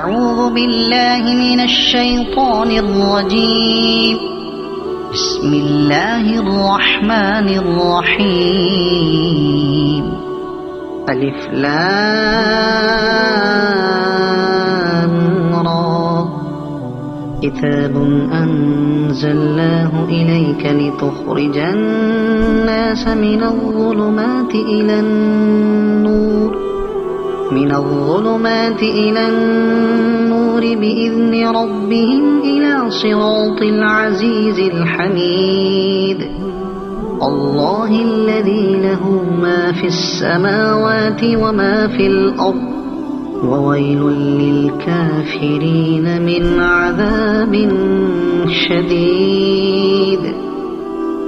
أعوذ بالله من الشيطان الرجيم. بسم الله الرحمن الرحيم. ألف لام را. كتاب أنزلناه إليك لتخرج الناس من الظلمات إلى النور بإذن ربهم إلى صراط العزيز الحميد. الله الذي له ما في السماوات وما في الأرض وويل للكافرين من عذاب شديد.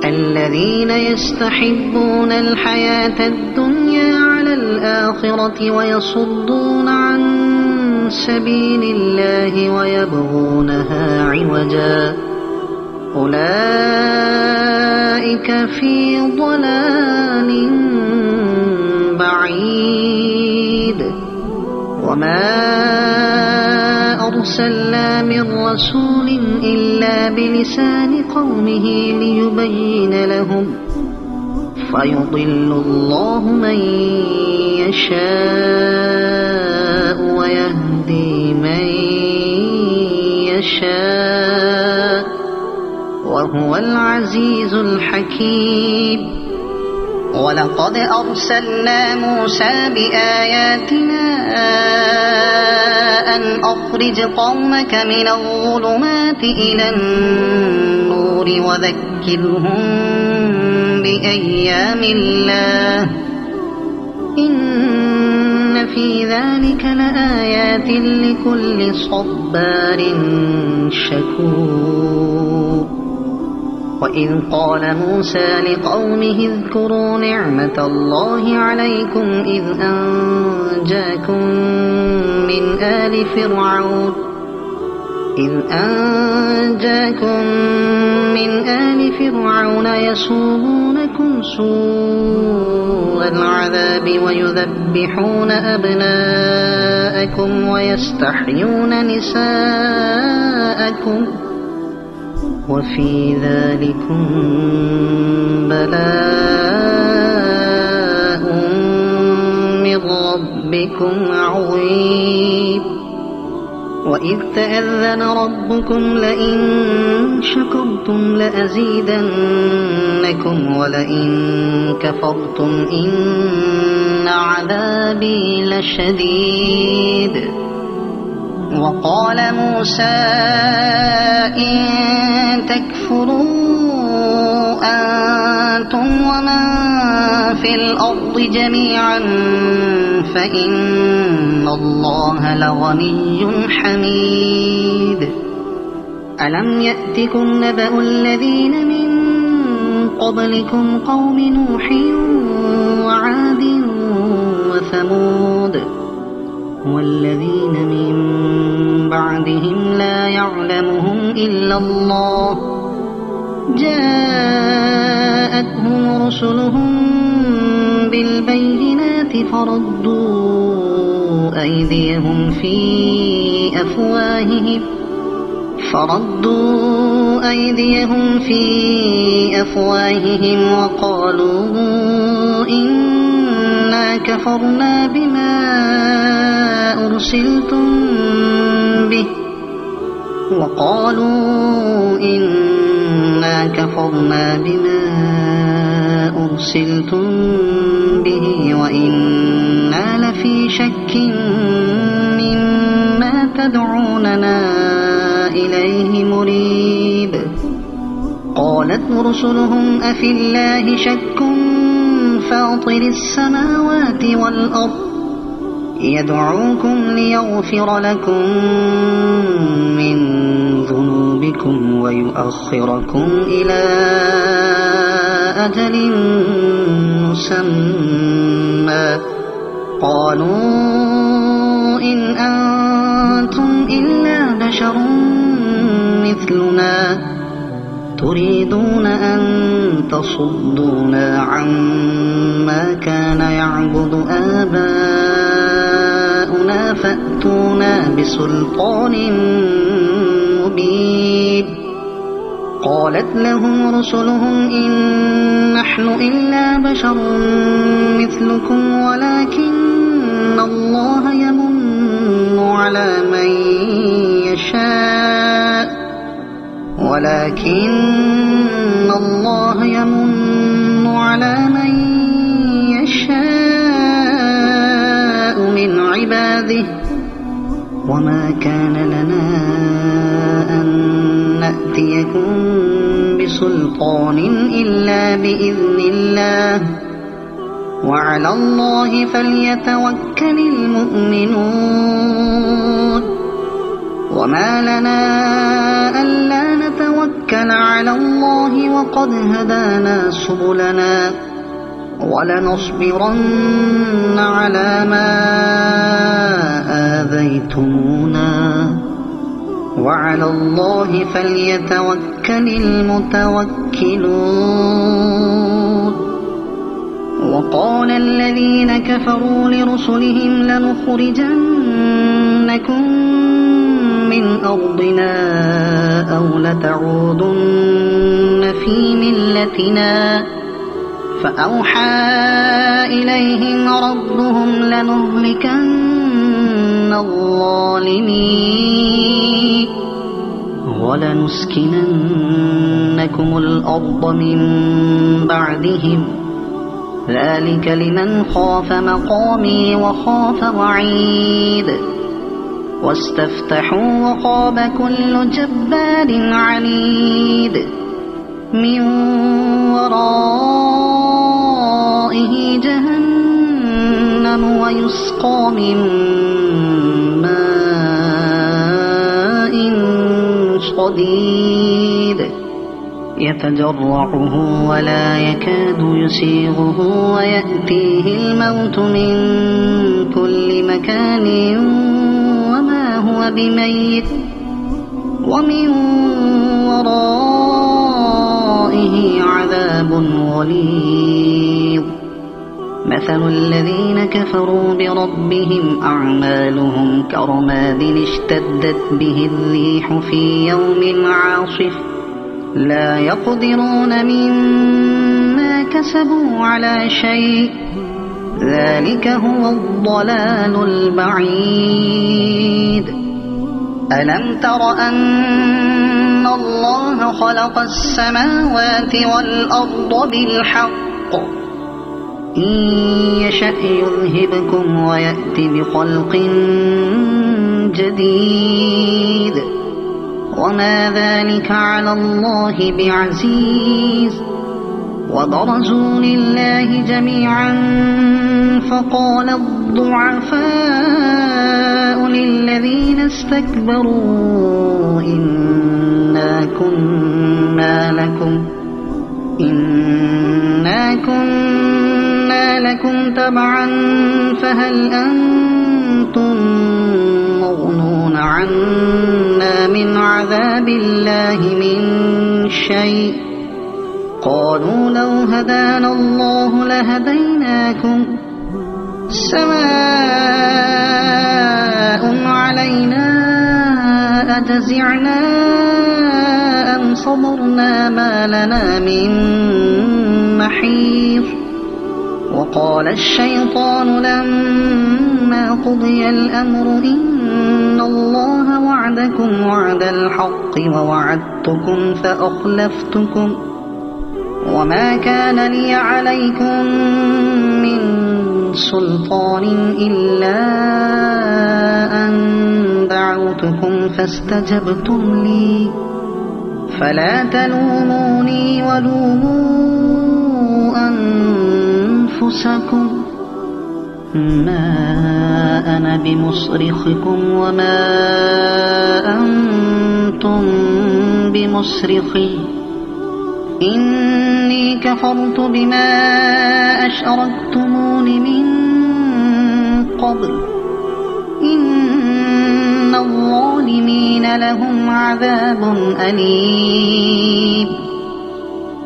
الذين يستحبون الحياة الدنيا على الآخرة ويصدون عن سبيل الله ويبغونها عوجا أولئك في ضلال بعيد. وما أرسلنا من رسول إلا بلسان قومه ليبين لهم فيضل الله من يشاء ويهدي من يشاء وهو العزيز الحكيم. ولقد أرسلنا موسى بآياتنا أن أخرج قومك من الظلمات إلى النور وذكرهم بأيام الله إن في ذلك لآيات لكل صبار شكور. وإذ قال موسى لقومه اذكروا نعمة الله عليكم إذ أنجاكم من آل فرعون يسومونكم سوء العذاب ويذبحون أبناءكم ويستحيون نساءكم وفي ذلكم بلاء من ربكم عظيم. وإذ تأذن ربكم لئن شكرتم لأزيدنكم ولئن كفرتم إن عذابي لشديد. وقال موسى إن تكفروا أنتم ومن في الأرض جميعا فإن الله لغني حميد. ألم يأتكم نبأ الذين من قبلكم قوم نوح وعاد وثمود والذين من بعدهم لا يعلمهم إلا الله جاءتهم رسلهم بالبينات فردوا أيديهم في أفواههم وقالوا إنا كفرنا بما أرسلتم به وإنا لفي شك مما تدعوننا إليه مريب. قالت رسلهم أفي الله شك فاطر السماوات والأرض يدعوكم ليغفر لكم من ذنوبكم ويؤخركم إلى أجل مسمى. قالوا إن أنتم إلا بشر مثلنا تريدون أن تصدونا عما كان يعبد آباؤنا لنا فأتونا بسلطان مبين. قالت لهم رسلهم إن نحن إلا بشر مثلكم ولكن الله يمن على من يشاء من عباده، وما كان لنا أن نأتيكم بسلطان إلا بإذن الله، وعلى الله فليتوكل المؤمنون. وما لنا ألا نتوكل على الله وقد هدانا سبلنا، ولنصبرن على ما آذيتمونا، وعلى الله فليتوكل المتوكلون. وقال الذين كفروا لرسلهم لنخرجنكم من أرضنا أو لتعودن في ملتنا، فأوحى إليهم ربهم لنهلكن الظالمين ولنسكننكم الأرض من بعدهم، ذلك لمن خاف مقامي وخاف وعيد. واستفتحوا وخاب كل جبار عنيد، من ورائه جهنم ويسقى من ماء صديد يتجرعه ولا يكاد يسيغه، ويأتيه الموت من كل مكان وما هو بميت، ومن ورائه عذاب غليظ. مثل الذين كفروا بربهم أعمالهم كرماد اشتدت به الريح في يوم عاصف، لا يقدرون مما كسبوا على شيء، ذلك هو الضلال البعيد. ألم تر أن الله خلق السماوات والأرض بالحق، إن يشأ يذهبكم ويأتي بخلق جديد، وما ذلك على الله بعزيز. وبرزوا لله جميعا فقال الضعفاء للذين استكبروا إنا كنا لكم تبعا فهل أنتم مغنون عنا من عذاب الله من شيء؟ قالوا لو هدانا الله لهديناكم، سواء علينا أجزعنا أم صبرنا ما لنا من محيص. وقال الشيطان لما قضي الأمر إن الله وعدكم وعد الحق ووعدتكم فأخلفتكم، وما كان لي عليكم من سلطان إلا أن دعوتكم فاستجبتم لي، فلا تلوموني ولوموا أنفسكم، ما أنا بمصرخكم وما أنتم بمصرخي، إني كفرت بما أشركتمون من قبل، إن الظالمين لهم عذاب أليم.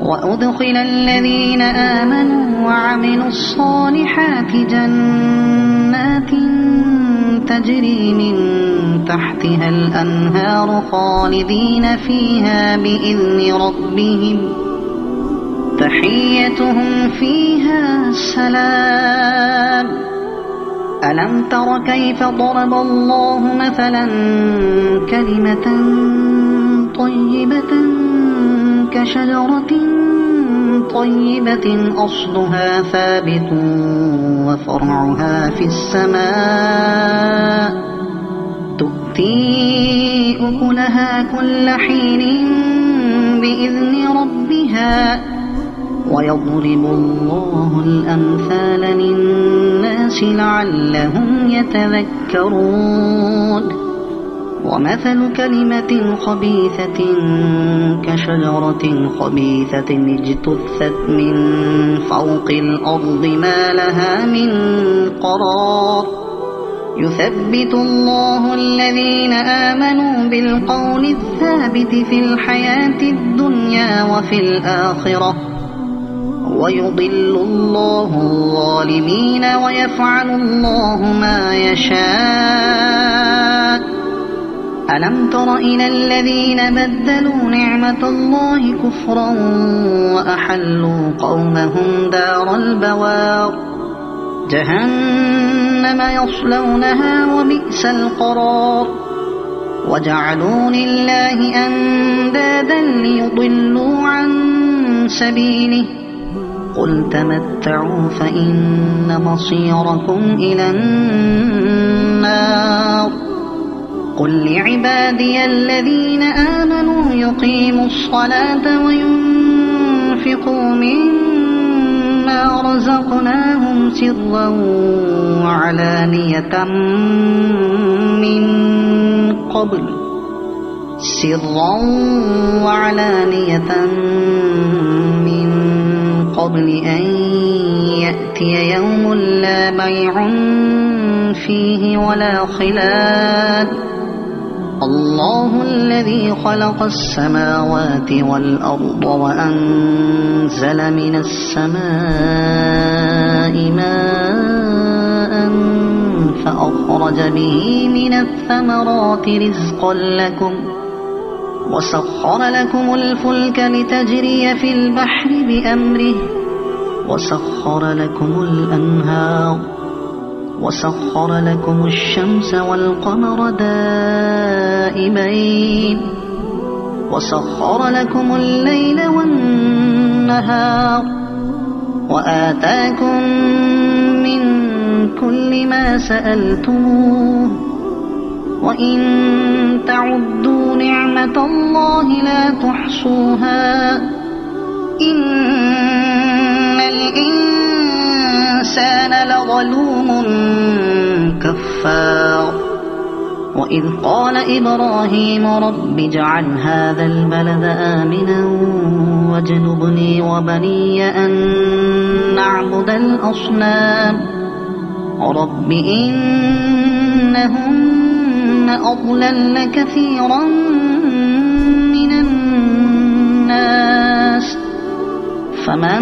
وأدخل الذين آمنوا وعملوا الصالحات جنات تجري من تحتها الأنهار خالدين فيها بإذن ربهم تحيتهم فيها سلام. ألم تر كيف ضرب الله مثلا كلمة طيبة كشجرة طيبة أصلها ثابت وفرعها في السماء تؤتي أكلها كل حين بإذن ربها ويضرب الله الأمثال للناس لعلهم يتذكرون. ومثل كلمة خبيثة كشجرة خبيثة اجتثت من فوق الأرض ما لها من قرار يثبت الله الذين آمنوا بالقول الثابت في الحياة الدنيا وفي الآخرة ويضل الله الظالمين ويفعل الله ما يشاء. ألم تر إلى الذين بدلوا نعمة الله كفرا وأحلوا قومهم دار البوار جهنم يصلونها وبئس القرار وجعلوا لله أندادا ليضلوا عن سبيله قل تمتعوا فإن مصيركم إلى النار. قل لعبادي الذين آمنوا يقيموا الصلاة وينفقوا مما رزقناهم سرا وعلانية من قبل أن يأتي يوم لا بيع فيه ولا خلال. الله الذي خلق السماوات والأرض وأنزل من السماء ماء فأخرج به من الثمرات رزقا لكم وسخر لكم الفلك لتجري في البحر بأمره وسخر لكم الأنهار وسخر لكم الشمس والقمر دائبين وسخر لكم الليل والنهار وآتاكم من كل ما سألتموه وإن تعدوا نعمة الله لا تحصوها إن الإنسان لظلوم كفار. وإذ قال إبراهيم رب اجعل هذا البلد آمنا واجنبني وبني أن نعبد الأصنام رب إنهن أضللن كثيرا من الناس فمن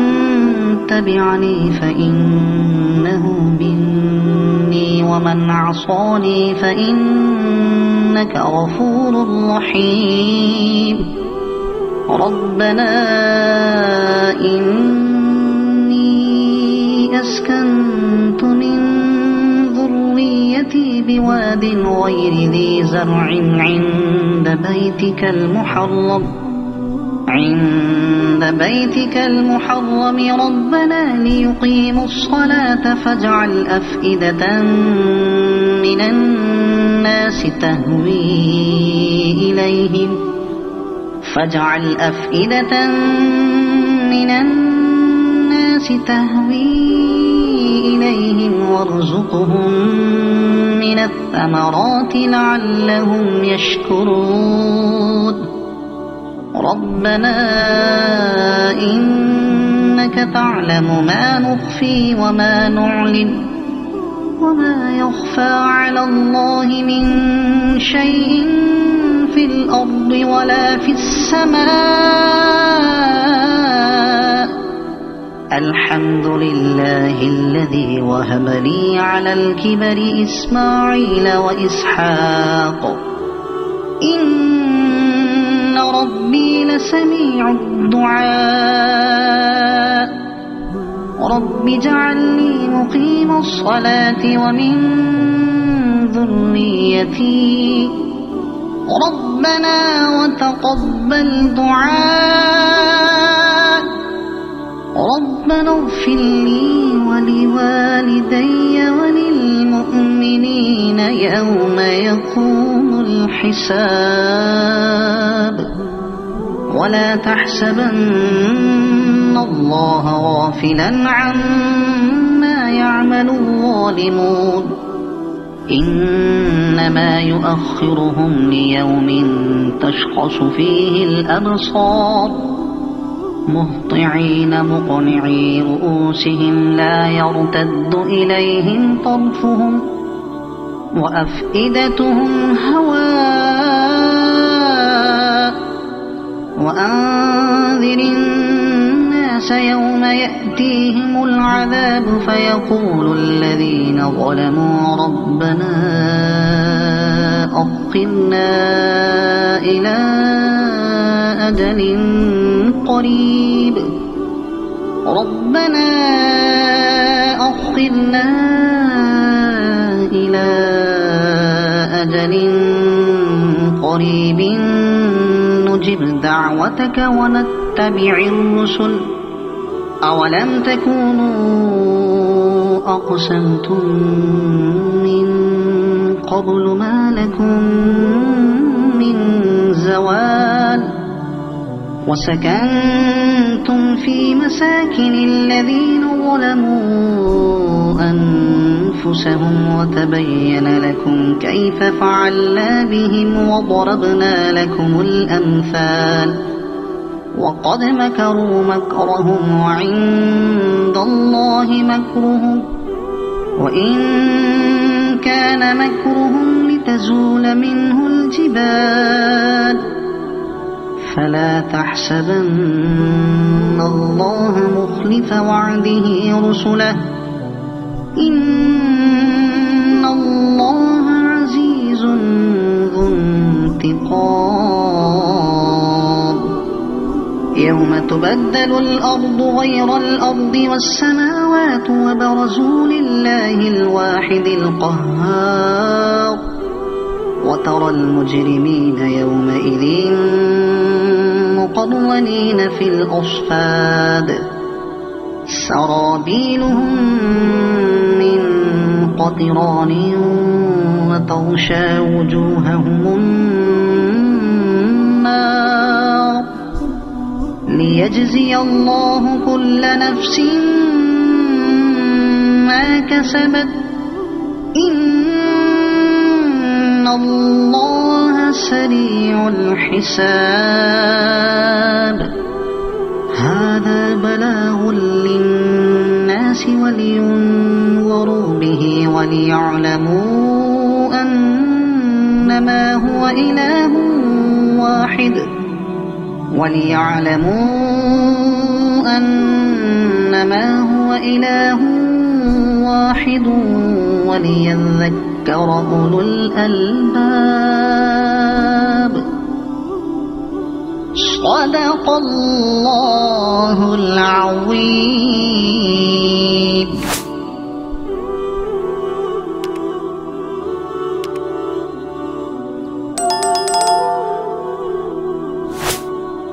تبعني فإنه مني ومن عصاني فإنك غفور رحيم. ربنا إني أسكنت من ذريتي بواد غير ذي زرع عند بيتك المحرم ربنا ليقيموا الصلاة فاجعل أفئدة من الناس تهوي إليهم وارزقهم من الثمرات لعلهم يشكرون. ربنا إنك تعلم ما نخفي وما نعلن وما يخفى على الله من شيء في الأرض ولا في السماء الحمد لله الذي وهب لي على الكبر إسماعيل وإسحاق إن ربي لسميع الدعاء رب اجعلني مقيم الصلاة ومن ذريتي ربنا وتقبل دعاء ربنا اغفر لي ولوالدي وللمؤمنين يوم يقوم الحساب ولا تحسبن الله غافلا عما يعمل الظالمون إنما يؤخرهم ليوم تشخص فيه الأبصار مهطعين مقنعي رؤوسهم لا يرتد إليهم طرفهم وأفئدتهم هواء وأنذر الناس يوم يأتيهم العذاب فيقول الذين ظلموا ربنا أخرنا إلى أجل قريب ربنا أخرنا إلى أجل قريب نجب دعوتك ونتبع الرسل أولم تكونوا أقسمتم من قبل ما لكم من زوال وسكنتم في مساكن الذين ظلموا أنفسهم وتبين لكم كيف فعلنا بهم وضربنا لكم الأمثال وقد مكروا مكرهم وعند الله مكرهم وإن كان مكرهم لتزول منه الجبال فلا تحسبن الله مخلف وعده رسله إن الله عزيز ذو انتقام يوم تبدل الأرض غير الأرض والسماوات وبرزوا لله الواحد القهار وترى المجرمين يومئذ مقرنين في الأصفاد سرابيلهم من قطران وتغشى وجوههم النار ليجزي الله كل نفس ما كسبت إن الله سريع الحساب هذا بلاغ للناس ولينذروا به وليعلموا أنما هو إله واحد وليذكر أولو الألباب صدق الله العظيم.